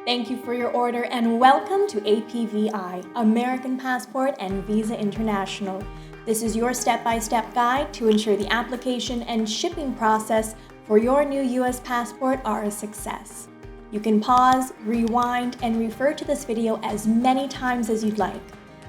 Thank you for your order and welcome to APVI, American Passport and Visa International. This is your step-by-step guide to ensure the application and shipping process for your new U.S. passport are a success. You can pause, rewind, and refer to this video as many times as you'd like.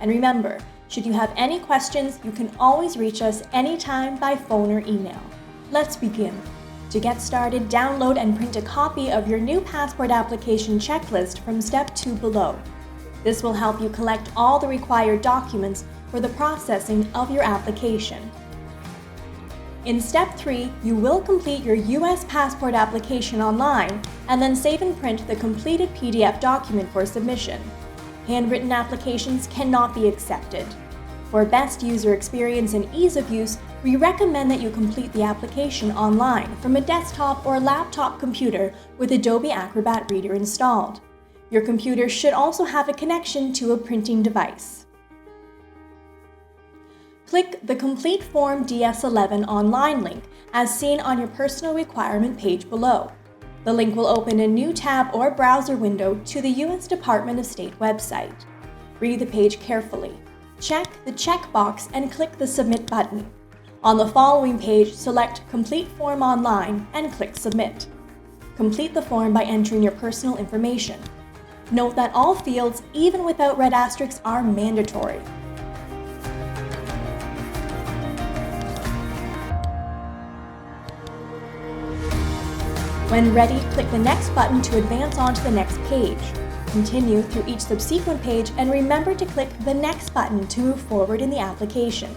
And remember, should you have any questions, you can always reach us anytime by phone or email. Let's begin. To get started, download and print a copy of your new passport application checklist from step 2 below. This will help you collect all the required documents for the processing of your application. In step 3, you will complete your U.S. passport application online and then save and print the completed PDF document for submission. Handwritten applications cannot be accepted. For best user experience and ease of use, we recommend that you complete the application online from a desktop or laptop computer with Adobe Acrobat Reader installed. Your computer should also have a connection to a printing device. Click the Complete Form DS11 online link as seen on your personal requirement page below. The link will open a new tab or browser window to the U.S. Department of State website. Read the page carefully. Check the checkbox and click the Submit button. On the following page, select Complete Form Online and click Submit. Complete the form by entering your personal information. Note that all fields, even without red asterisks, are mandatory. When ready, click the Next button to advance onto the next page. Continue through each subsequent page and remember to click the Next button to move forward in the application.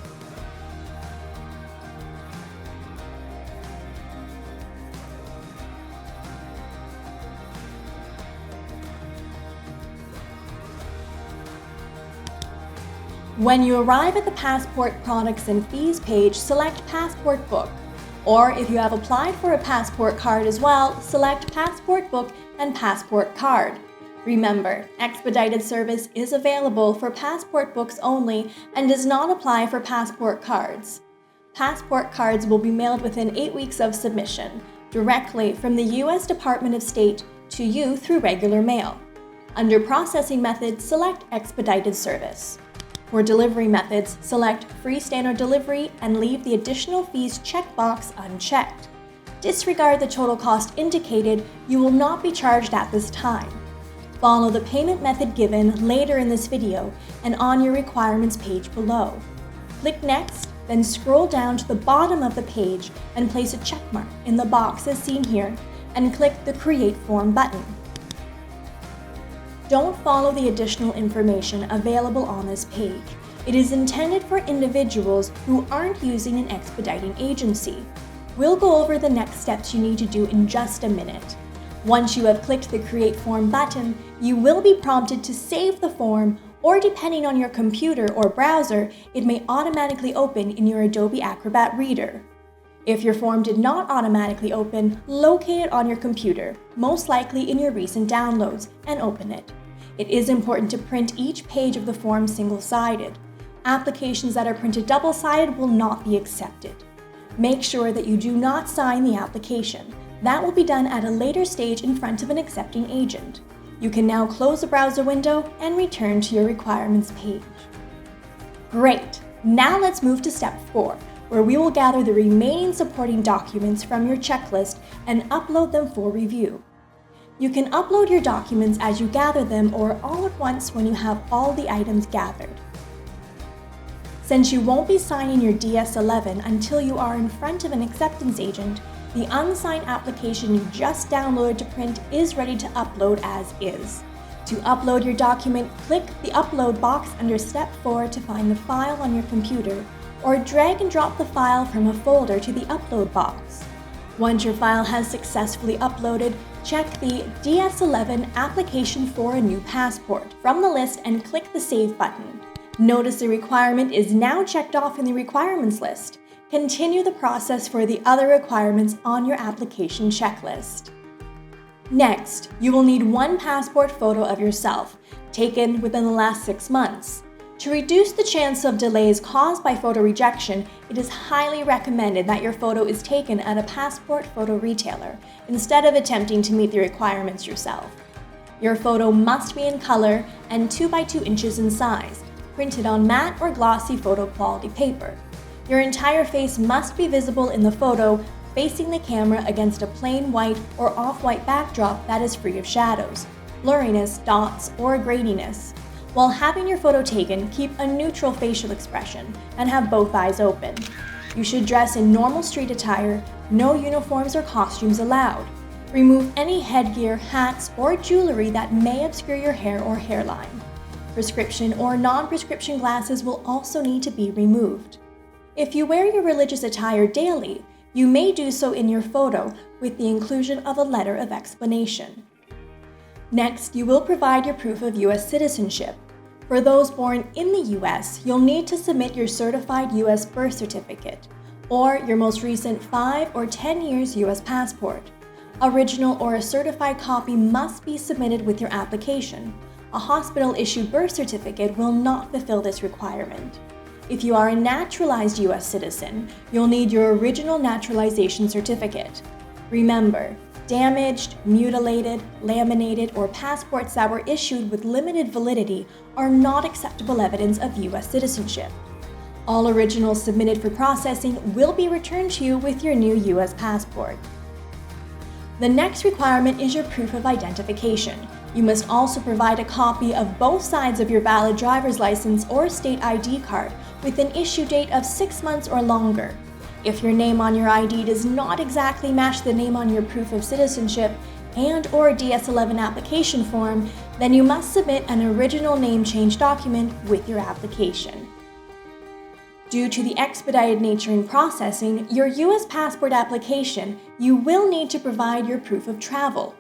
When you arrive at the Passport Products and Fees page, select Passport Book. Or if you have applied for a passport card as well, select Passport Book and Passport Card. Remember, expedited service is available for passport books only and does not apply for passport cards. Passport cards will be mailed within 8 weeks of submission, directly from the U.S. Department of State to you through regular mail. Under Processing Methods, select Expedited Service. For delivery methods, select Free Standard Delivery and leave the Additional Fees checkbox unchecked. Disregard the total cost indicated. You will not be charged at this time. Follow the payment method given later in this video and on your requirements page below. Click Next, then scroll down to the bottom of the page and place a check mark in the box as seen here and click the Create Form button. Don't follow the additional information available on this page. It is intended for individuals who aren't using an expediting agency. We'll go over the next steps you need to do in just a minute. Once you have clicked the Create Form button, you will be prompted to save the form, or depending on your computer or browser, it may automatically open in your Adobe Acrobat Reader. If your form did not automatically open, locate it on your computer, most likely in your recent downloads, and open it. It is important to print each page of the form single-sided. Applications that are printed double-sided will not be accepted. Make sure that you do not sign the application. That will be done at a later stage in front of an accepting agent. You can now close the browser window and return to your requirements page. Great! Now let's move to step 4, where we will gather the remaining supporting documents from your checklist and upload them for review. You can upload your documents as you gather them or all at once when you have all the items gathered. Since you won't be signing your DS11 until you are in front of an acceptance agent, the unsigned application you just downloaded to print is ready to upload as is. To upload your document, click the Upload box under Step 4 to find the file on your computer, or drag and drop the file from a folder to the Upload box. Once your file has successfully uploaded, check the DS11 Application for a New Passport from the list and click the Save button. Notice the requirement is now checked off in the requirements list. Continue the process for the other requirements on your application checklist. Next, you will need one passport photo of yourself, taken within the last 6 months. To reduce the chance of delays caused by photo rejection, it is highly recommended that your photo is taken at a passport photo retailer, instead of attempting to meet the requirements yourself. Your photo must be in color and 2 by 2 inches in size, printed on matte or glossy photo quality paper. Your entire face must be visible in the photo, facing the camera against a plain white or off-white backdrop that is free of shadows, blurriness, dots, or graininess. While having your photo taken, keep a neutral facial expression and have both eyes open. You should dress in normal street attire, no uniforms or costumes allowed. Remove any headgear, hats, or jewelry that may obscure your hair or hairline. Prescription or non-prescription glasses will also need to be removed. If you wear your religious attire daily, you may do so in your photo with the inclusion of a letter of explanation. Next, you will provide your proof of U.S. citizenship. For those born in the U.S., you'll need to submit your certified U.S. birth certificate or your most recent 5 or 10 years U.S. passport. Original or a certified copy must be submitted with your application. A hospital-issued birth certificate will not fulfill this requirement. If you are a naturalized U.S. citizen, you'll need your original naturalization certificate. Remember, damaged, mutilated, laminated, or passports that were issued with limited validity are not acceptable evidence of U.S. citizenship. All originals submitted for processing will be returned to you with your new U.S. passport. The next requirement is your proof of identification. You must also provide a copy of both sides of your valid driver's license or state ID card with an issue date of 6 months or longer. If your name on your ID does not exactly match the name on your proof of citizenship and/or DS-11 application form, then you must submit an original name change document with your application. Due to the expedited nature in processing your U.S. passport application, you will need to provide your proof of travel.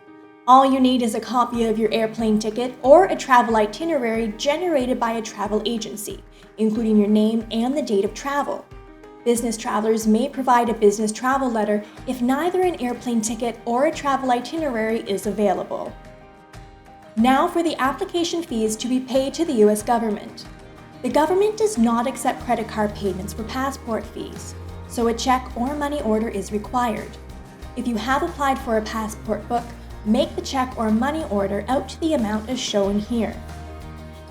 All you need is a copy of your airplane ticket or a travel itinerary generated by a travel agency, including your name and the date of travel. Business travelers may provide a business travel letter if neither an airplane ticket or a travel itinerary is available. Now for the application fees to be paid to the U.S. government. The government does not accept credit card payments for passport fees, so a check or money order is required. If you have applied for a passport book, make the check or money order out to the amount as shown here.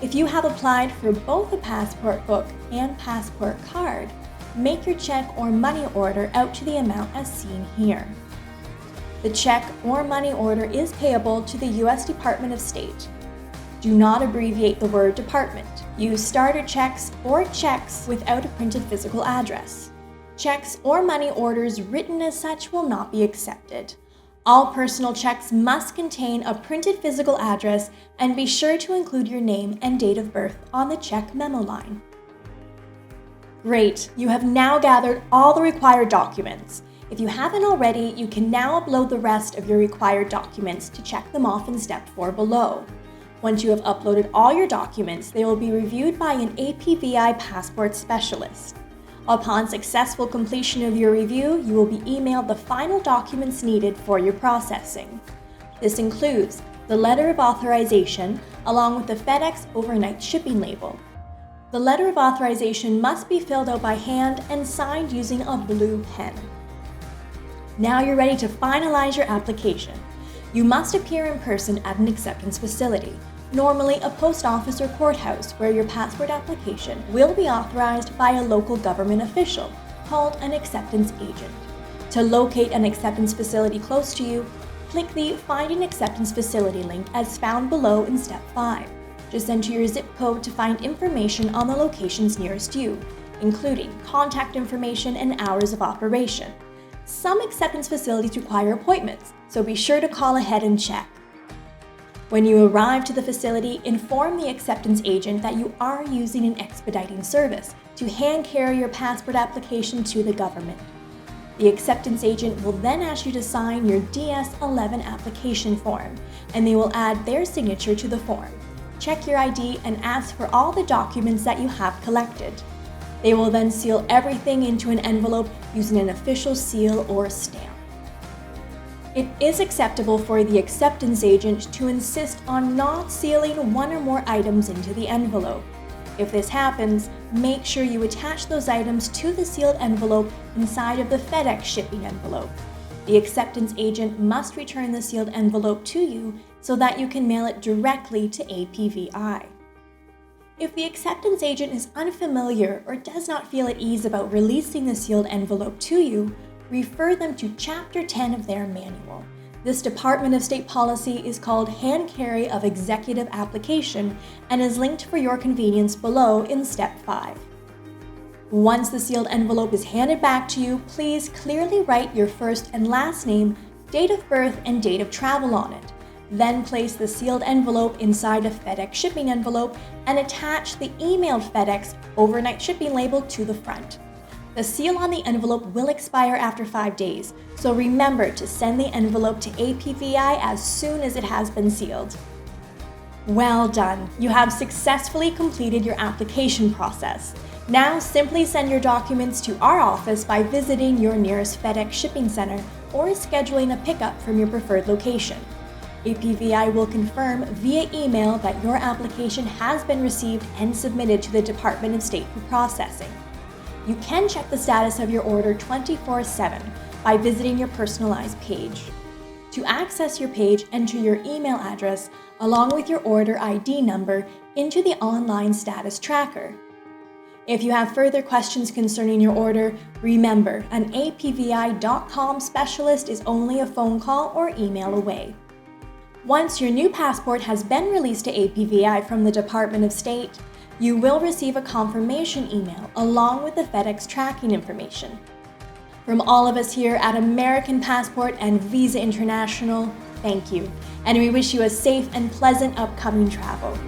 If you have applied for both a passport book and passport card, make your check or money order out to the amount as seen here. The check or money order is payable to the U.S. Department of State. Do not abbreviate the word department. Use starter checks or checks without a printed physical address. Checks or money orders written as such will not be accepted. All personal checks must contain a printed physical address and be sure to include your name and date of birth on the check memo line. Great, you have now gathered all the required documents. If you haven't already, you can now upload the rest of your required documents to check them off in step 4 below. Once you have uploaded all your documents, they will be reviewed by an APVI passport specialist. Upon successful completion of your review, you will be emailed the final documents needed for your processing. This includes the letter of authorization along with the FedEx overnight shipping label. The letter of authorization must be filled out by hand and signed using a blue pen. Now you're ready to finalize your application. You must appear in person at an acceptance facility, normally a post office or courthouse, where your passport application will be authorized by a local government official called an acceptance agent. To locate an acceptance facility close to you, click the Find an Acceptance Facility link as found below in Step 5. Just enter your zip code to find information on the locations nearest you, including contact information and hours of operation. Some acceptance facilities require appointments, so be sure to call ahead and check. When you arrive to the facility, inform the acceptance agent that you are using an expediting service to hand carry your passport application to the government. The acceptance agent will then ask you to sign your DS-11 application form, and they will add their signature to the form. Check your ID and ask for all the documents that you have collected. They will then seal everything into an envelope using an official seal or stamp. It is acceptable for the acceptance agent to insist on not sealing one or more items into the envelope. If this happens, make sure you attach those items to the sealed envelope inside of the FedEx shipping envelope. The acceptance agent must return the sealed envelope to you so that you can mail it directly to APVI. If the acceptance agent is unfamiliar or does not feel at ease about releasing the sealed envelope to you, refer them to Chapter 10 of their manual. This Department of State policy is called Hand Carry of Executive Application and is linked for your convenience below in Step 5. Once the sealed envelope is handed back to you, please clearly write your first and last name, date of birth, and date of travel on it. Then place the sealed envelope inside a FedEx shipping envelope and attach the emailed FedEx overnight shipping label to the front. The seal on the envelope will expire after 5 days, so remember to send the envelope to APVI as soon as it has been sealed. Well done! You have successfully completed your application process. Now simply send your documents to our office by visiting your nearest FedEx shipping center or scheduling a pickup from your preferred location. APVI will confirm via email that your application has been received and submitted to the Department of State for processing. You can check the status of your order 24/7 by visiting your personalized page. To access your page, enter your email address along with your order ID number into the online status tracker. If you have further questions concerning your order, remember, an apvi.com specialist is only a phone call or email away. Once your new passport has been released to APVI from the Department of State, you will receive a confirmation email along with the FedEx tracking information. From all of us here at American Passport and Visa International, thank you, and we wish you a safe and pleasant upcoming travel.